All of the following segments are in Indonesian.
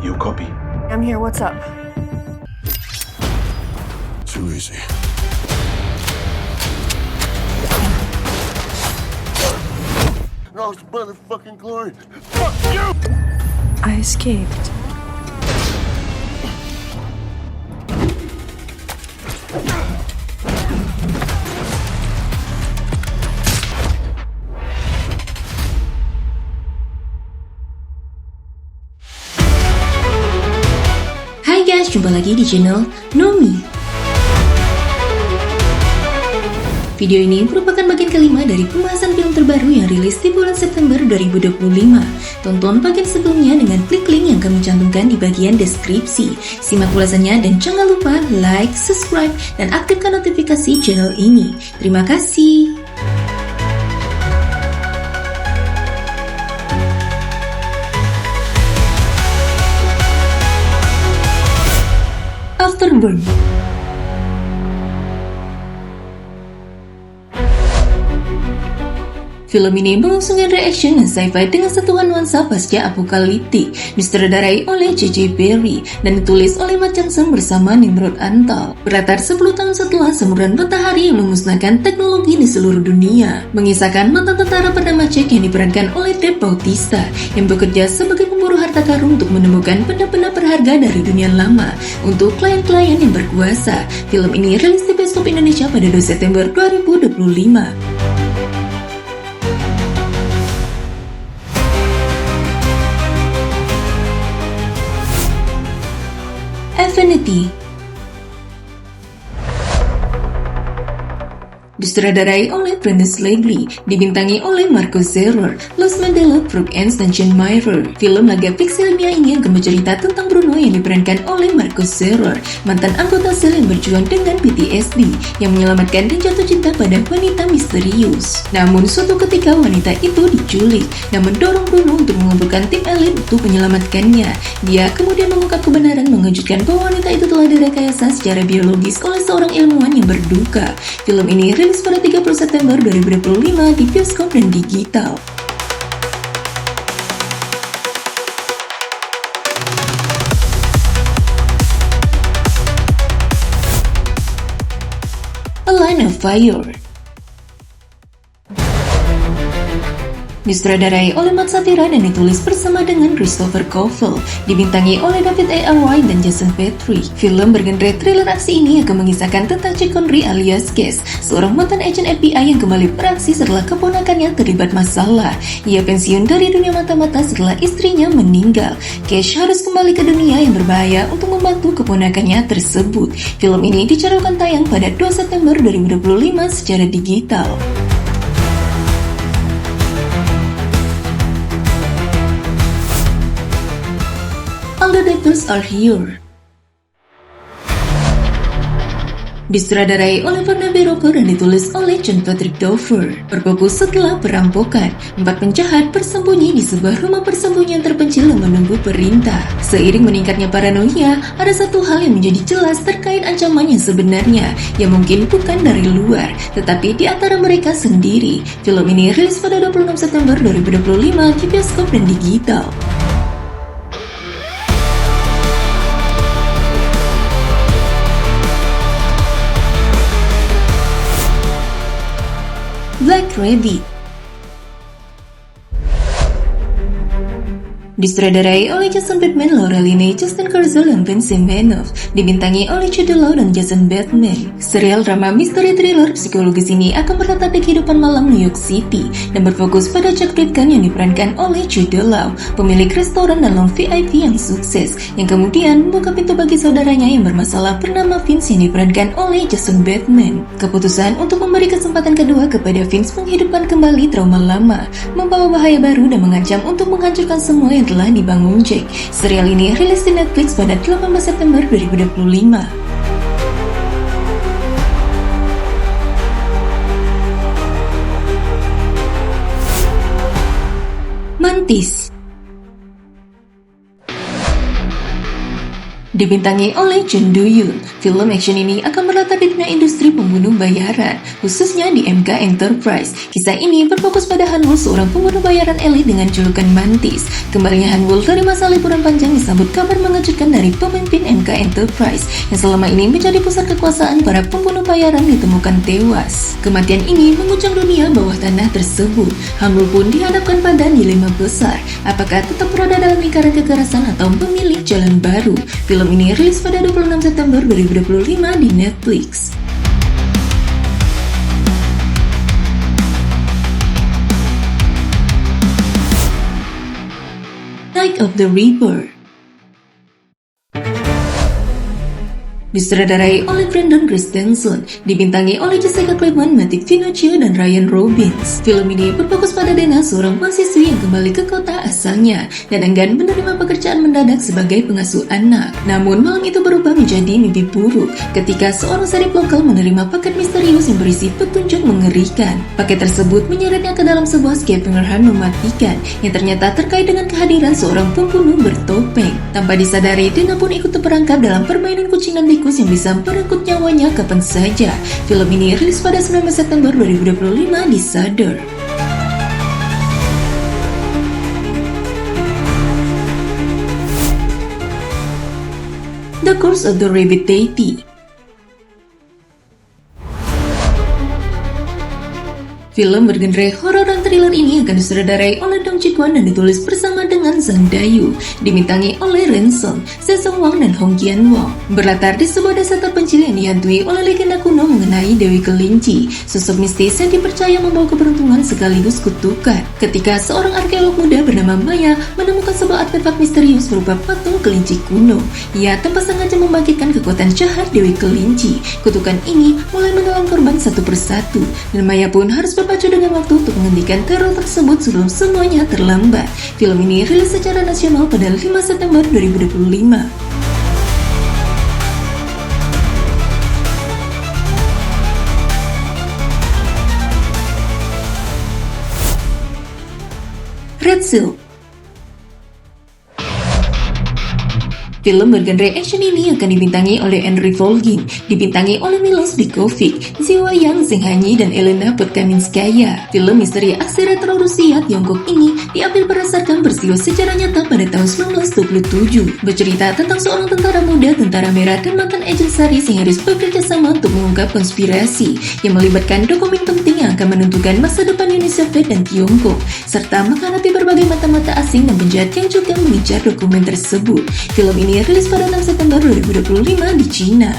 You copy? I'm here, what's up? Too easy. No, it's motherfucking glory. Fuck you! I escaped. Hai guys, jumpa lagi di channel Nomi. Video ini merupakan bagian kelima dari pembahasan film terbaru yang rilis di bulan September 2025. Tonton bagian sebelumnya dengan klik link yang kami cantumkan di bagian deskripsi. Simak ulasannya dan jangan lupa like, subscribe, dan aktifkan notifikasi channel ini. Terima kasih. Afterburn. Film ini mengusung genre action dan sci-fi dengan sentuhan nuansa pasca apokaliptik, disutradarai oleh J.J. Berry dan ditulis oleh Matt Johnson bersama Nimrod Antal. Berlatar 10 tahun setelah semburan matahari yang memusnahkan teknologi di seluruh dunia, mengisahkan mantan tentara bernama Jack yang diperankan oleh Dave Bautista yang bekerja sebagai pemburu harta karun untuk menemukan benda-benda berharga dari dunia lama untuk klien-klien yang berkuasa. Film ini rilis di bioskop Indonesia pada 2 September 2025. Affinity. Disutradarai oleh Brendan Leglee, dibintangi oleh Marco Zerrer, Los Mandela, Brooke Ends, dan John Myrer. Film laga fiksi ilmiah ini akan bercerita tentang Bruno yang diperankan oleh Marco Zerrer, mantan anggota sel yang berjuang dengan PTSD, yang menyelamatkan dan jatuh cinta pada wanita misterius. Namun suatu ketika wanita itu diculik dan mendorong Bruno untuk mengumpulkan tim elit untuk menyelamatkannya. Dia kemudian mengungkap kebenaran mengejutkan bahwa wanita itu telah direkayasa secara biologis oleh seorang ilmuwan yang berduka. Film ini rilis pada 30 September 2025 di bioskop dan digital. A Line of Fire. Disutradarai oleh Matt Satira dan ditulis bersama dengan Christopher Covell, dibintangi oleh David A. White dan Jason Patric. Film bergenre thriller aksi ini akan mengisahkan tentang Jack Connery alias Cash, seorang mantan agen FBI yang kembali beraksi setelah keponakannya terlibat masalah. Ia pensiun dari dunia mata-mata setelah istrinya meninggal. Cash harus kembali ke dunia yang berbahaya untuk membantu keponakannya tersebut. Film ini dicariokan tayang pada 2 September 2025 secara digital. All the Devils Are Here. Disutradarai oleh Barnaby Roper dan ditulis oleh John Patrick Dover. Berfokus setelah perampokan, 4 penjahat bersembunyi di sebuah rumah persembunyian terpencil yang menunggu perintah. Seiring meningkatnya paranoia, ada satu hal yang menjadi jelas terkait ancaman yang sebenarnya, yang mungkin bukan dari luar, tetapi di antara mereka sendiri. Film ini rilis pada 26 September 2025 di bioskop dan digital. Black Rabbit. Disutradarai oleh Jason Bateman, Laura Linney, Justin Kurzel, dan Vincent Vanoff, dibintangi oleh Jude Law dan Jason Bateman. Serial drama misteri thriller psikologis ini akan berlatar di kehidupan malam New York City dan berfokus pada Jack Britkin yang diperankan oleh Jude Law, pemilik restoran dan lounge VIP yang sukses, yang kemudian membuka pintu bagi saudaranya yang bermasalah bernama Vince yang diperankan oleh Jason Bateman. Keputusan untuk memberi kesempatan kedua kepada Vince menghidupkan kembali trauma lama, membawa bahaya baru dan mengancam untuk menghancurkan semua yang telah dibangun Jack. Serial ini rilis di Netflix pada 18 September 2025. Mantis. Dibintangi oleh Jun Do-yoon, film action ini akan berlatar di dunia industri pembunuh bayaran, khususnya di MK Enterprise. Kisah ini berfokus pada Han-woo, seorang pembunuh bayaran elit dengan julukan Mantis. Kembalinya Han-woo dari masa liburan panjang disambut kabar mengejutkan dari pemimpin MK Enterprise, yang selama ini menjadi pusat kekuasaan para pembunuh bayaran ditemukan tewas. Kematian ini mengguncang dunia bawah tanah tersebut. Han-woo pun dihadapkan pada dilema besar, apakah tetap berada dalam lingkaran kekerasan atau memilih jalan baru. Film ini rilis pada 26 September 2025 di Netflix. Night of the Reaper disutradarai oleh Brandon Christensen, dibintangi oleh Jessica Clement, Matic Finocchio, dan Ryan Robbins. Film ini berfokus pada Dana, seorang mahasiswi yang kembali ke kota asalnya dan enggan menerima pekerjaan mendadak sebagai pengasuh anak. Namun malam itu berubah menjadi mimpi buruk ketika seorang serip lokal menerima paket misterius yang berisi petunjuk mengerikan. Paket tersebut menyeretnya ke dalam sebuah scavenger hunt mematikan yang ternyata terkait dengan kehadiran seorang pembunuh bertopeng. Tanpa disadari, Dana pun ikut terperangkap dalam permainan kucing dan tikus yang bisa merenggut nyawanya kapan saja. Film ini rilis pada 19 September 2025 di Shudder. The Curse of the Rabbit Deity. Film bergenre horor dan thriller ini akan disutradarai oleh Dong Ji-kwon dan ditulis bersama dengan Zhang Dayu, dibintangi oleh Ren Song, Se Song Wang, dan Hong Kian-won. Berlatar di sebuah desa terpencil yang dihantui oleh legenda kuno mengenai Dewi Kelinci, sosok mistis yang dipercaya membawa keberuntungan sekaligus kutukan. Ketika seorang arkeolog muda bernama Maya menemukan sebuah artefak misterius berupa patung kelinci kuno, ia tanpa sengaja membangkitkan kekuatan jahat Dewi Kelinci. Kutukan ini mulai menelan korban satu persatu, dan Maya pun harus berpacu dengan waktu untuk menghentikan teror tersebut sebelum semuanya terlambat. Film ini rilis secara nasional pada 5 September 2025. Red Silk. Film bergenre action ini akan dibintangi oleh Henry Volgin, dibintangi oleh Milos Bikovic, Ziwa Yang, Zheng Hanyi, dan Elena Podkaminskaya. Film misteri aksi retro Rusia Tiongkok ini diambil berdasarkan peristiwa sejarah nyata pada tahun 1927. Bercerita tentang seorang tentara muda, tentara merah, dan mantan agen Saris yang harus bekerja sama untuk mengungkap konspirasi yang melibatkan dokumen penting yang akan menentukan masa depan Uni Soviet dan Tiongkok, serta menghadapi berbagai mata-mata asing dan penjahat yang juga mengincar dokumen tersebut. Film ini rilis pada 6 September 2025 di Cina.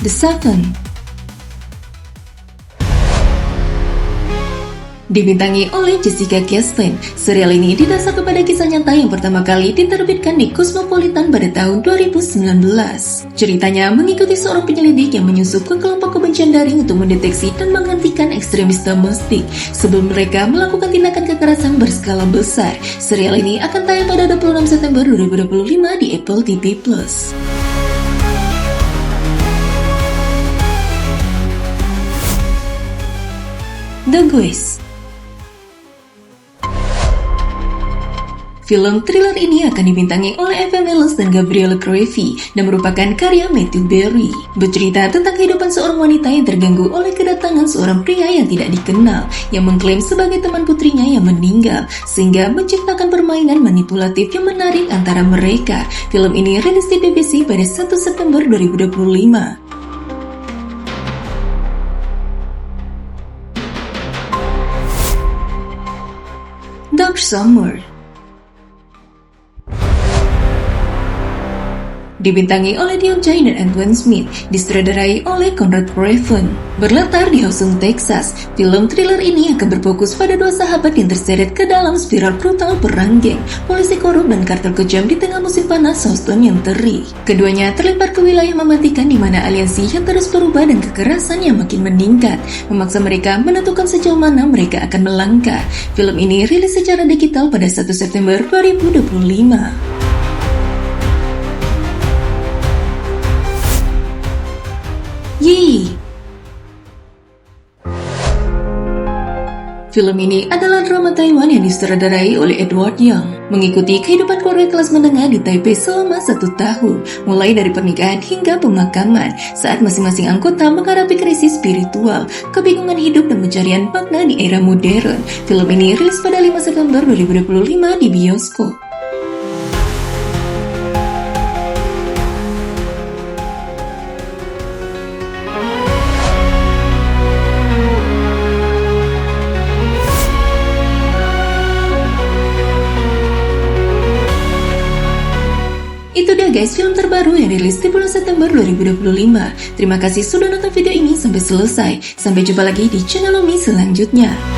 The Seven dibintangi oleh Jessica Chastain. Serial ini didasar kepada kisah nyata yang pertama kali diterbitkan di Cosmopolitan pada tahun 2019. Ceritanya mengikuti seorang penyelidik yang menyusup ke kelompok kebencian daring untuk mendeteksi dan menghentikan ekstremis domestik sebelum mereka melakukan tindakan kekerasan berskala besar. Serial ini akan tayang pada 26 September 2025 di Apple TV+. The Guest. Film thriller ini akan dibintangi oleh Eva Mendes dan Gabrielle Creevy dan merupakan karya Matthew Berry. Bercerita tentang kehidupan seorang wanita yang terganggu oleh kedatangan seorang pria yang tidak dikenal yang mengklaim sebagai teman putrinya yang meninggal, sehingga menciptakan permainan manipulatif yang menarik antara mereka. Film ini rilis di BBC pada 1 September 2025. Dark Summer dibintangi oleh Dion Chai dan Antoine Smith, disutradarai oleh Conrad Craven. Berlatar di Houston, Texas, film thriller ini akan berfokus pada dua sahabat yang terseret ke dalam spiral brutal perang geng, polisi korup, dan kartel kejam di tengah musim panas Houston yang terik. Keduanya terlempar ke wilayah mematikan di mana aliansi yang terus berubah dan kekerasan yang makin meningkat memaksa mereka menentukan sejauh mana mereka akan melangkah. Film ini rilis secara digital pada 1 September 2025. Yi. Film ini adalah drama Taiwan yang disutradarai oleh Edward Yang, mengikuti kehidupan keluarga kelas menengah di Taipei selama 1 tahun, mulai dari pernikahan hingga pemakaman, saat masing-masing anggota menghadapi krisis spiritual, kebingungan hidup dan pencarian makna di era modern. Film ini rilis pada 5 September 2025 di bioskop. Itu dia guys, film terbaru yang rilis di bulan September 2025. Terima kasih sudah nonton video ini sampai selesai. Sampai jumpa lagi di channel Umi selanjutnya.